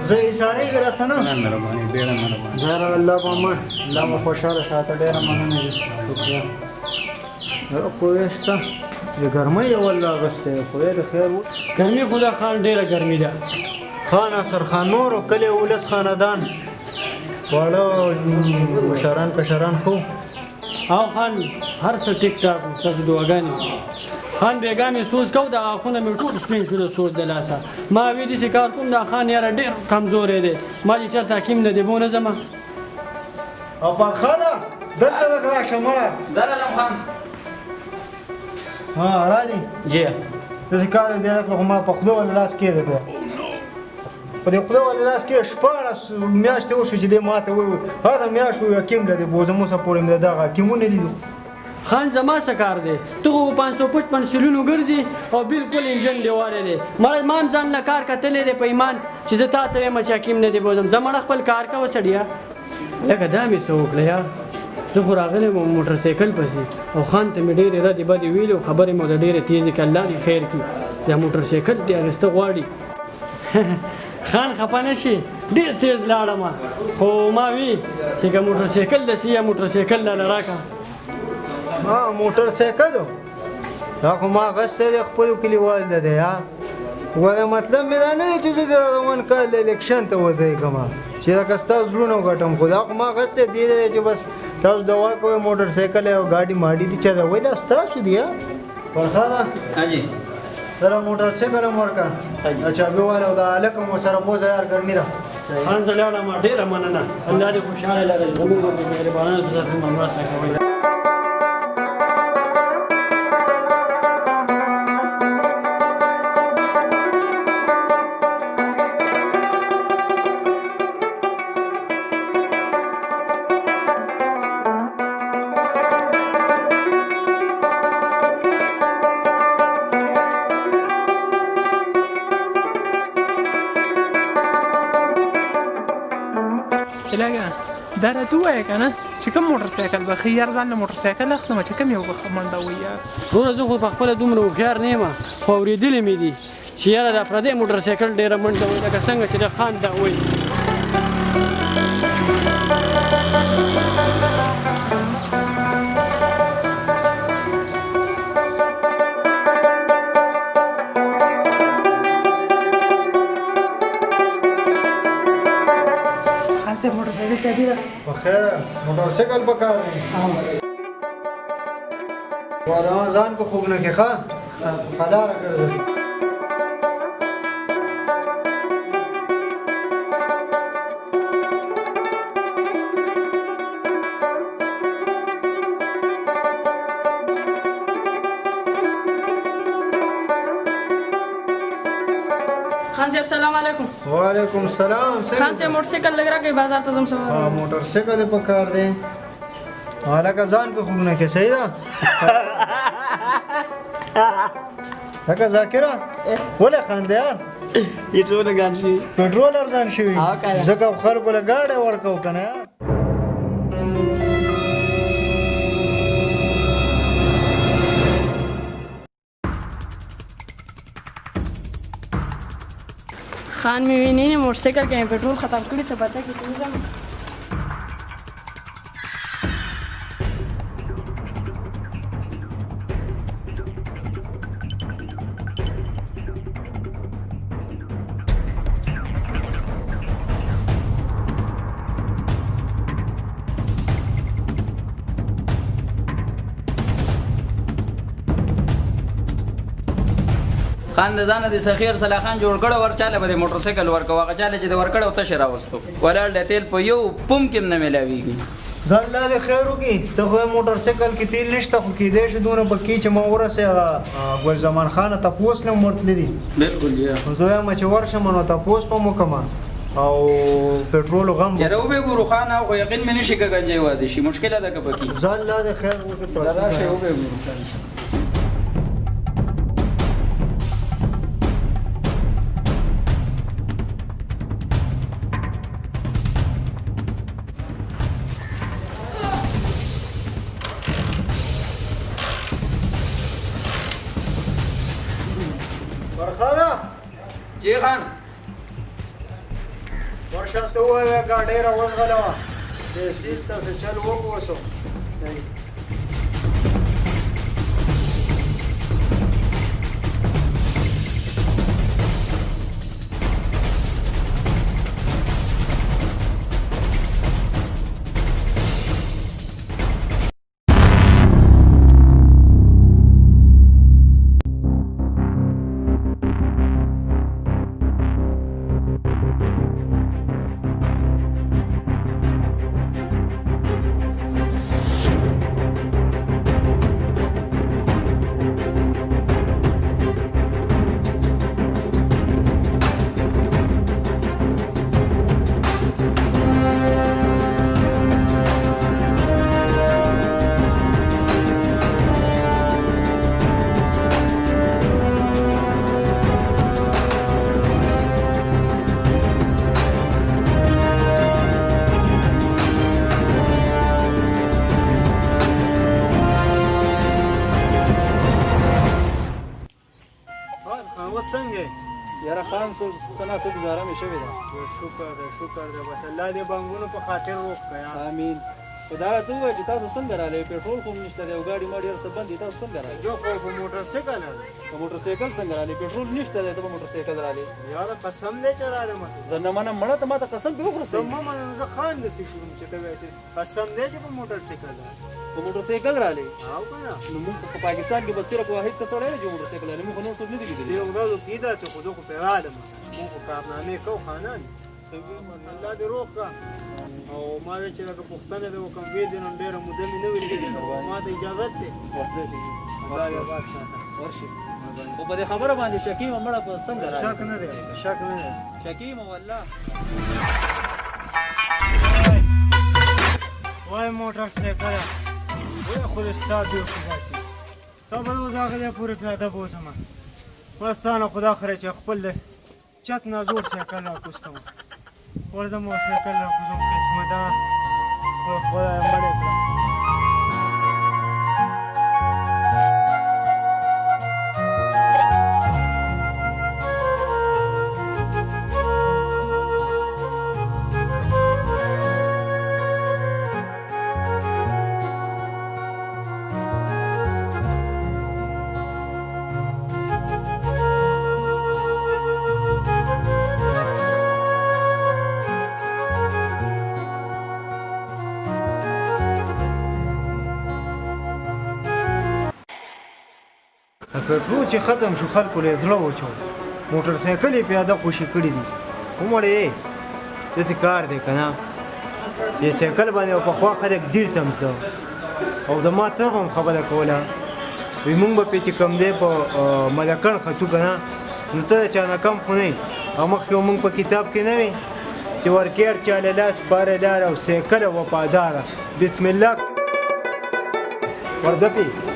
زه ایسارېږي راسه نه زهره الله به مړ الله مو خوشحاله ساته ډېره مننه دي پوهې شته د ګرمۍ یې والله اغوستی دی خدای د خیر ګرمي خو دا خان ډېره ګرمي ده خان اثر خان نورو کلی ولس خاندان واړه مشران کشران خو او خان هر څه ټیک ټاک ستاسو دعاګانې خان بېګا مې سوچ کو د غاښونه مې ټول سپین شول سوچ د لاسه ما وې داسې کار کوم دا خان یاره ډېر کمزوری دی ما چې چېرته حکیم نه دی بو نه ځمه او پاکخانه دلته لږ راشه مړه درالم خان ها راځي جی داسې کار دی خو ما په خدای والا لاس کې دی په دې خدای والا لاس کې 14 میاشتې وشو چې دی ماته وویل هغه میاشت وو حکیم لري بو زموږ سره پورې مې دغه حکیمونه لیدو خان زما څه کار دی ته خو په 555 سلونو ګرځي او بالکل انجن دی واره دی ما هم ځان له کار کتلی دی په ایمان چې زه تا ته وایم چې حکیم نه دی بوزم زه مړه خپل کار کوه سړیه لکه دا مې څه وکړه یار زه خو راغلی وم موټر سایکل پسې او خان ته مې ډېرې ردې بدې ویلې او خبرې مې ورته ډېرې تېزې کړې الله دې خیر کړي دا موټر سایکل دې اخیسته غواړي خان خفه نه شي ډېر تېز لاړم خو ما وی چې که موټر سایکل دسي یا موټر سایکل لاله راکړه ها موټر سایکل دا خو ما غسته دی خپل کلیوال دی یا وایي مطلب مې دا نه دی چې زه د روان کال الیکشن ته ودرېږم چې لکه ستاسو زړونه وګټم خو دا خو ما غسته دی چې بس تاسو دوا کوئ موټر سایکل او ګاډي ماډي دي چې دا وایي دا ستاسو دی یا فرخانه حاجی سره موټر سایکل هم ورکړه اچھا بې والا دا هلک مو سره بوځه یار ګرمي ده خان زه لاړم ډېره مننه الله دې خوشحاله لرئ زموږ غوندې مهربانانو ته تاسو مرسته کوئ دا راته ووایه که نه چې کوم موټر سایکل به ښه یار ځان له موټر سایکل اخلم چې کوم یو به ښه منډه ووایي یار وروره زه خو پخپله دومره هوښیار نه یم خو اورېدلي مې دي چې یاره دا پردی موټر سایکل ډېره منډه وایي لکه څنګه چې د خان دا وایي موټر سایکل چابي ده بخیر موټر سایکل پکار دی واره ځان په خوب نه کې ښه خداره ګرځه خان صاحب سلام علیکم وعلیکم السلام خان صاحب موټر سایکل لګ راکې بازار ته ځم سوار موټر سایکل په کار دی حالکه ځان په خوب نه کې صحیح ده لکه ذاکره ولې خاندې یار یې ټول ګان شي پټرول ارزان شوي ځکه خلکو له ګاډۍ ورکوو که نه یار خان مې ویني نه موټر سایکل کې پټرول ختم کړی څه بچا کې ته ځم خان د ځانه د سخیر صلاح خان جوړ کړه ورچاله به د موټر سایکل ورکوه هغه چاله چې د ورکړه او تشه راوستو ولاړ د تیل په یو پم کې نه میلاویږي ځان الله دې خیر وکړي ته خو موټر سایکل کې تیل نشته خو کېدای شي دونه پکې چې ما ورسې ګل زمان خان تپوس نه ورتللی دي بالکل یا زه وایم چې ورشم نو تپوس به مو کومه او پټرول غم یاره وبګورو خان او یقین مې نشي کېږي واده شي مشکله ده که پکې ځان الله دې خیر وکړي زرا شی وبګورو برخانه جی خان ورشه ته ووایه ګاډۍ راوځغلوه د سیز ته څه چل وکوسو څنګه یاره خان سنا څه گزاره مې شوې ده شکر دی بس الله دې بانګونو په خاطر روغ کړه امین خدا ته وایي چې تاسو څنګه راغلئ پېټرول خو نشته دی او ګاډي ما ډېر څه بند دي تاسو څنګه راغلئ جو خو په موټر سایکل په موټر سایکل څنګه راغلئ پېټرول نشته دی ته په موټر سایکل راغلئ یاره قسم دې چې راغلم زه نه منم مړه ته ما ته قسم پې زه وخوړسئ ما منم زه خان داسې شوم چې ته وایې چې قسم دی چې په موټر سایکل په موټر سایکل راغلئ او که نه نو موږ په پاکستان کې بس صرف واحد ته سړی دی چې موټر سایکل راغلي موږ خو نور څوک نه دي لیدلي یو ورځ کې دا چې خو زه خو پرې رالم موږ خو کارنامې کوو خانان الله دې روغ کړه او ما وی چې دغه پوښتنه دې وکړم ویې دې نن ډېره موده مې نه وي لیدلې ما ته اجازت دی الله دې آباد ساته ورشي خو په دې خبره باندې شکیمه مړه په څنګه راغلې شک نه دی شکیمه والله وای موټر سایکل وای خود ستا دی خو باسي تا به اوس هغه دی پورې پیاده بوځم مستانه خدا خره چې خپل چت نه زور سایکل راکوز کوم ورځم او سایکل راکوزم قسمه ده خدای مړې کړه پټرول چې ختم شو خلکو له زړه وچو موټر سایکل یې پیاده خوشي کړي دي کومړې داسې کار دی که نه چې سایکل باندې پخوا خلک ډېر تمتله او د ما طرف هم خبره کوله وایي مونږ به پې چې کوم دی په ملکڼ ختو که نه نو ته د چا نه کم خو نه یې او مخکې مونږ په کتاب کې نه وي چې ورکېر چاله لاس باره لاره او سایکله وفاداره بسم الله وردپې